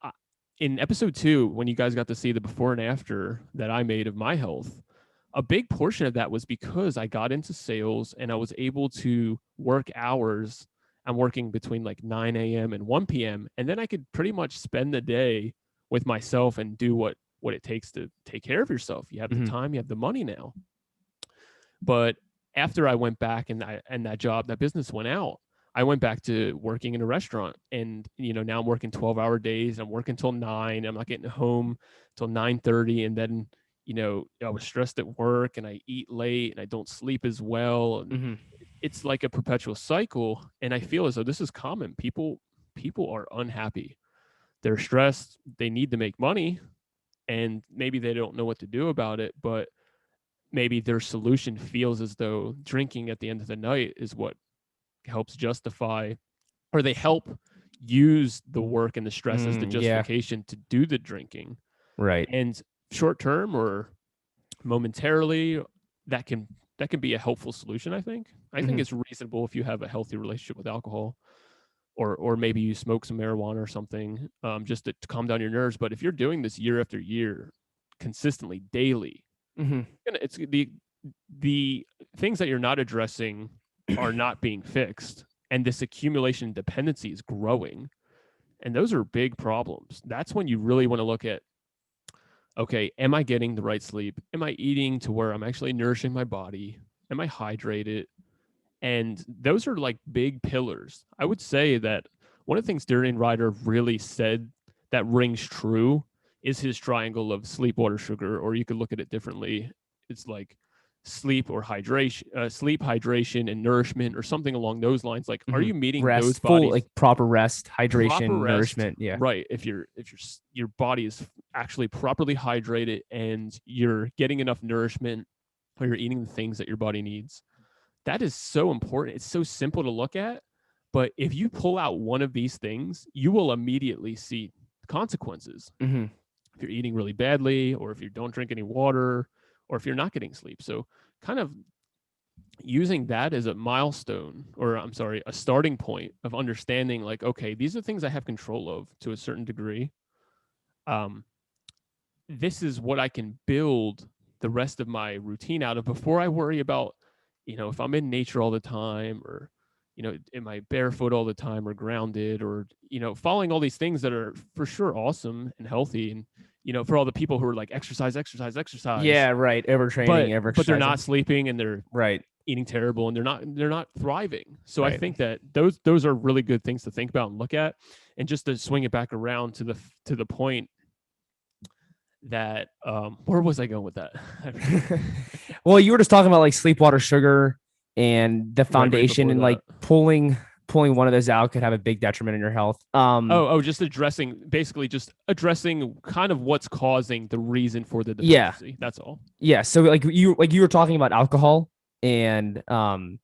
in episode 2, when you guys got to see the before and after that I made of my health, a big portion of that was because I got into sales and I was able to work hours. I'm working between like 9 a.m. and 1 p.m. And then I could pretty much spend the day with myself and do what it takes to take care of yourself. You have the Mm-hmm. time, you have the money now. But after I went back and that business went out, I went back to working in a restaurant, and now I'm working 12-hour days. I'm working till 9. I'm not getting home till 9:30, and then I was stressed at work and I eat late and I don't sleep as well, and Mm-hmm. it's like a perpetual cycle. And I feel as though this is common. People are unhappy. They're stressed. They need to make money, and maybe they don't know what to do about it, but maybe their solution feels as though drinking at the end of the night is what helps justify, or they help use the work and the stress as the Yeah. justification to do the drinking. Right. And short term or momentarily, that can be a helpful solution. I think Mm-hmm. it's reasonable if you have a healthy relationship with alcohol, or maybe you smoke some marijuana or something, just to calm down your nerves. But if you're doing this year after year, consistently, daily, Mm-hmm. it's the things that you're not addressing are not being fixed, and this accumulation dependency is growing, and those are big problems. That's when you really want to look at, okay, am I getting the right sleep? Am I eating to where I'm actually nourishing my body? Am I hydrated? And those are like big pillars. I would say that one of the things Darian Ryder really said that rings true is his triangle of sleep, water, sugar, or you could look at it differently. It's like sleep, hydration, and nourishment, or something along those lines. Like, are Mm-hmm. you meeting those Rest, full, bodies? like proper rest, Proper hydration, rest, nourishment. Yeah. right? If your body is actually properly hydrated and you're getting enough nourishment, or you're eating the things that your body needs, that is so important. It's so simple to look at, but if you pull out one of these things, you will immediately see consequences. Mm-hmm. If you're eating really badly, or if you don't drink any water, or if you're not getting sleep. So kind of using that as a milestone, or I'm sorry, a starting point of understanding, like, okay, these are things I have control of to a certain degree. Um, this is what I can build the rest of my routine out of before I worry about, if I'm in nature all the time, or, am I barefoot all the time, or grounded, or, following all these things that are for sure awesome and healthy. And, for all the people who are like exercise, exercise, exercise, Yeah. Right. Overtraining, but they're not overexercising. sleeping, and they're Right. eating terrible, and they're not thriving. So I Right. think that those are really good things to think about and look at. And just to swing it back around to the point that where was I going with that? Well, you were just talking about like sleep, water, sugar, and the Right foundation, before and that. like pulling one of those out could have a big detriment in your health. Just basically just addressing kind of what's causing the reason for the Yeah, deficiency. That's all. yeah. So like you were talking about alcohol, and talking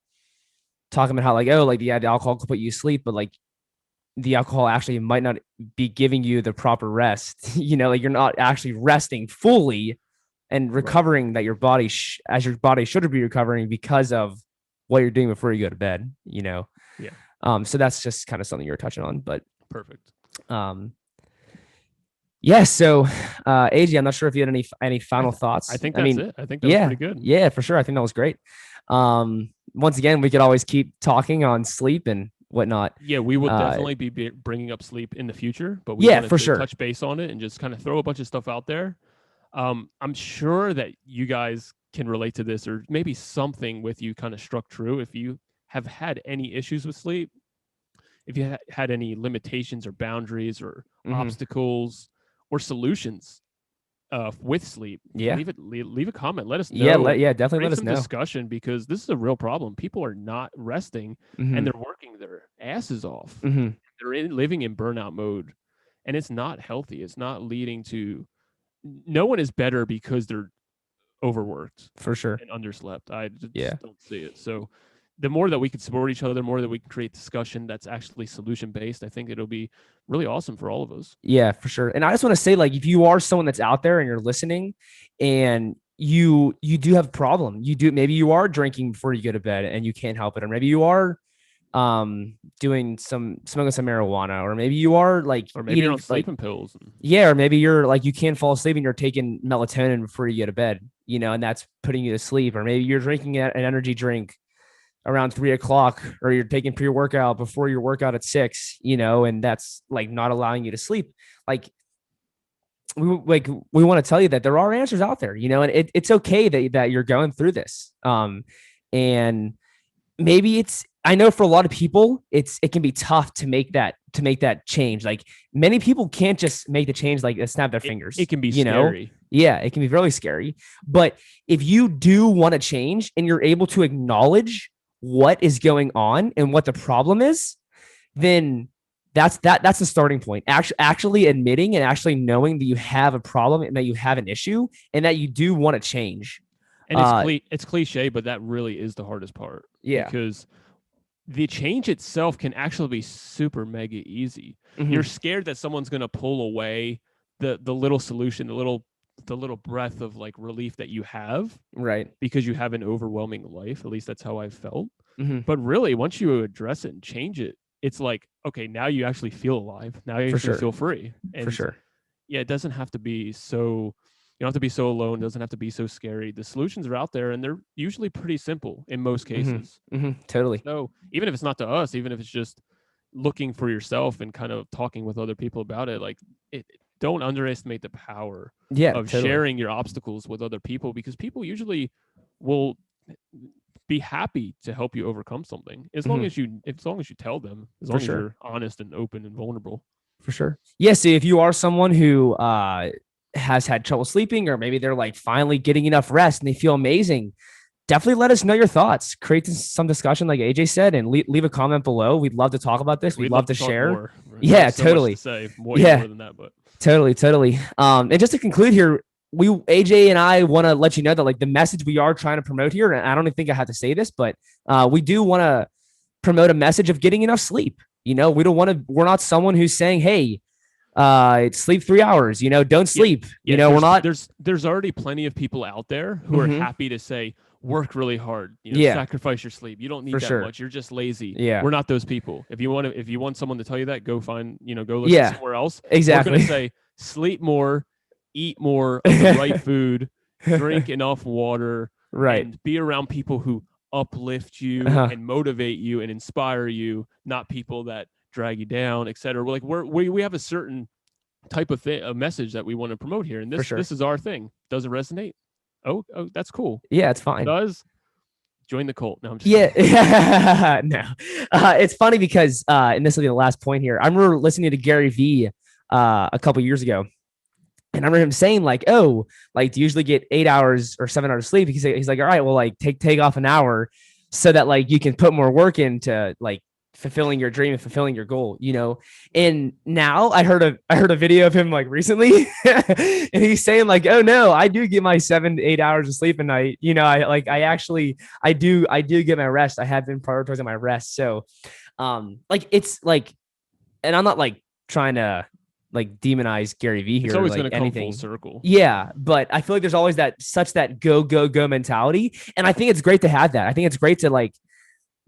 about how like, oh, like, yeah, the alcohol could put you to sleep, but like the alcohol actually might not be giving you the proper rest. Like you're not actually resting fully and recovering that your body as your body should be recovering because of what you're doing before you go to bed. Yeah. So that's just kind of something you were touching on, but Perfect. yeah. So AJ, I'm not sure if you had any final thoughts. I think that's it. I think that was pretty good. Yeah, for sure. I think that was great. Once again, we could always keep talking on sleep and whatnot. Yeah, we will definitely be bringing up sleep in the future, but we yeah, wanted for to sure. touch base on it and just kind of throw a bunch of stuff out there. I'm sure that you guys can relate to this, or maybe something with you kind of struck true. If you have had any issues with sleep, if you had any limitations or boundaries or obstacles or solutions with sleep, yeah, leave a comment. Let us know. Definitely let us know. Discussion, because this is a real problem. People are not resting, and they're working their asses off. They're living in burnout mode, and it's not healthy. It's not leading to. No one is better because they're overworked, for sure, and underslept. I just don't see it. So the more that we can support each other, the more that we can create discussion that's actually solution based, I think it'll be really awesome for all of us. Yeah, for sure. And I just want to say, like, if you are someone that's out there and you're listening and you do have a problem, maybe you are drinking before you go to bed and you can't help it, or maybe you are smoking some marijuana, or maybe you are like, or maybe you're on sleeping pills. Yeah, or maybe you're like, you can't fall asleep and you're taking melatonin before you go to bed, and that's putting you to sleep. Or maybe you're drinking an energy drink around 3 o'clock, or you're taking pre-workout before your workout at 6, and that's like not allowing you to sleep. Like we want to tell you that there are answers out there, and it's okay that you're going through this. And maybe I know for a lot of people, it can be tough to make that change. Like, many people can't just make the change, like snap their fingers. It can be scary. Yeah, it can be really scary. But if you do want to change and you're able to acknowledge what is going on and what the problem is, then that's the starting point. Actually admitting and actually knowing that you have a problem and that you have an issue and that you do want to change. And it's cliche, but that really is the hardest part. Yeah. Because the change itself can actually be super mega easy. You're scared that someone's going to pull away the little solution, the little breath of like relief that you have, right? Because you have an overwhelming life. At least that's how I felt. But really, once you address it and change it, it's like, okay, now you actually feel alive. Now you actually feel free. And for sure. Yeah, it doesn't have to be so. You don't have to be so alone. It doesn't have to be so scary. The solutions are out there, and they're usually pretty simple in most cases. Totally. So even if it's not to us, even if it's just looking for yourself and kind of talking with other people about it, like don't underestimate the power of sharing your obstacles with other people, because people usually will be happy to help you overcome something as long as you tell them, as long as you're honest and open and vulnerable. For sure. Yeah. So if you are someone who has had trouble sleeping, or maybe they're like finally getting enough rest and they feel amazing, definitely let us know your thoughts. Create some discussion, like AJ said, and leave a comment below. We'd love to talk about this. We'd love to share. More. Yeah, so totally. Much to say. More than that, but totally. And just to conclude here, AJ and I want to let you know that like the message we are trying to promote here, and I don't even think I have to say this, but we do want to promote a message of getting enough sleep. We're not someone who's saying, hey, sleep 3 hours, don't sleep. We're not. There's already plenty of people out there who are happy to say, work really hard, sacrifice your sleep. You don't need that much. You're just lazy. Yeah. We're not those people. If you want someone to tell you that, go listen somewhere else. Exactly. We're going to say, sleep more, eat more of the right food, drink enough water, and be around people who uplift you and motivate you and inspire you, not people that drag you down, etc. Like we have a certain type of a message that we want to promote here, and this is our thing. Does it resonate? Oh, that's cool. Yeah, it's fine. It does. Join the cult. No, I'm just Yeah. No, it's funny because, and this will be the last point here. I remember listening to Gary Vee a couple years ago. And I remember him saying like, oh, like to usually get 8 hours or 7 hours of sleep. He's like, all right, well, like take off an hour so that like you can put more work into like fulfilling your dream and fulfilling your goal, you know? And now I heard a video of him like recently and he's saying like, oh no, I do get my 7 to 8 hours of sleep a night. You know, I do get my rest. I have been prioritizing my rest. So, like, it's like, and I'm not like trying to like demonize Gary Vee here. It's always like going to come anything. full circle. Yeah, but I feel like there's always that go mentality, and I think it's great to have that. I think it's great to like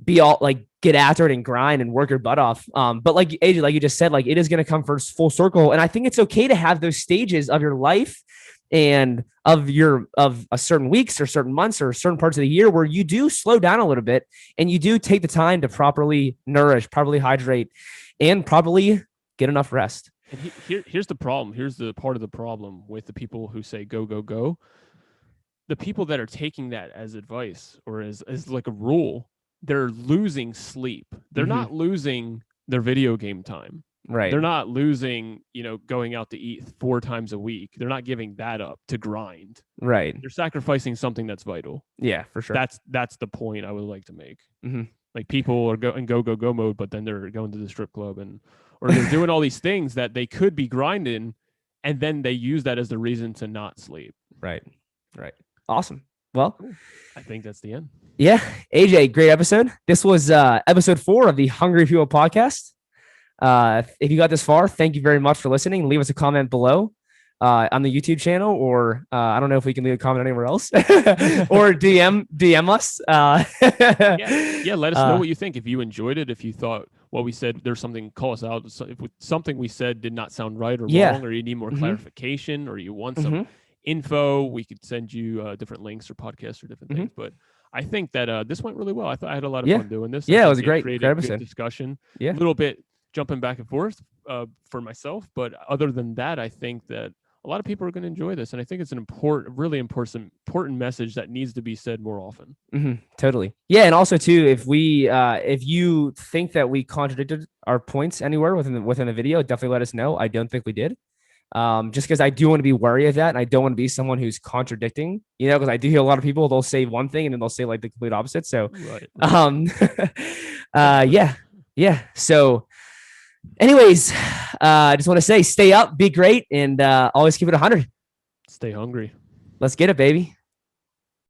be all like get after it and grind and work your butt off. But like AJ, like you just said, like it is going to come full circle, and I think it's okay to have those stages of your life and of a certain weeks or certain months or certain parts of the year where you do slow down a little bit and you do take the time to properly nourish, properly hydrate, and probably get enough rest. And here's the problem. Here's the part of the problem with the people who say go, go, go. The people that are taking that as advice or as like a rule, they're losing sleep. They're not losing their video game time. Right. They're not losing, going out to eat 4 times a week. They're not giving that up to grind. Right. They're sacrificing something that's vital. Yeah, for sure. That's the point I would like to make. Mm-hmm. Like people are in go mode, but then they're going to the strip club or they're doing all these things that they could be grinding, and then they use that as the reason to not sleep. Right. Awesome. Well, I think that's the end. Yeah. AJ, great episode. This was episode 4 of the Hungry People podcast. If you got this far, thank you very much for listening. Leave us a comment below on the YouTube channel, or I don't know if we can leave a comment anywhere else, or DM us. Yeah, let us know what you think. If you enjoyed it, if you thought what we said, there's something, call us out. If something we said did not sound right or wrong, or you need more clarification, or you want some info, we could send you different links or podcasts or different things. But I think that this went really well. I thought I had a lot of fun doing this. Yeah, it was a great episode. Good discussion. Yeah, a little bit jumping back and forth for myself, but other than that, I think that a lot of people are going to enjoy this, and I think it's an really important message that needs to be said more often. Totally. Yeah, and also too, if you think that we contradicted our points anywhere within the video, definitely let us know. I don't think we did. Just because I do want to be wary of that, and I don't want to be someone who's contradicting, because I do hear a lot of people, they'll say one thing and then they'll say like the complete opposite. So, yeah. So, anyways, I just want to say, stay up, be great, and always keep it 100. Stay hungry. Let's get it, baby.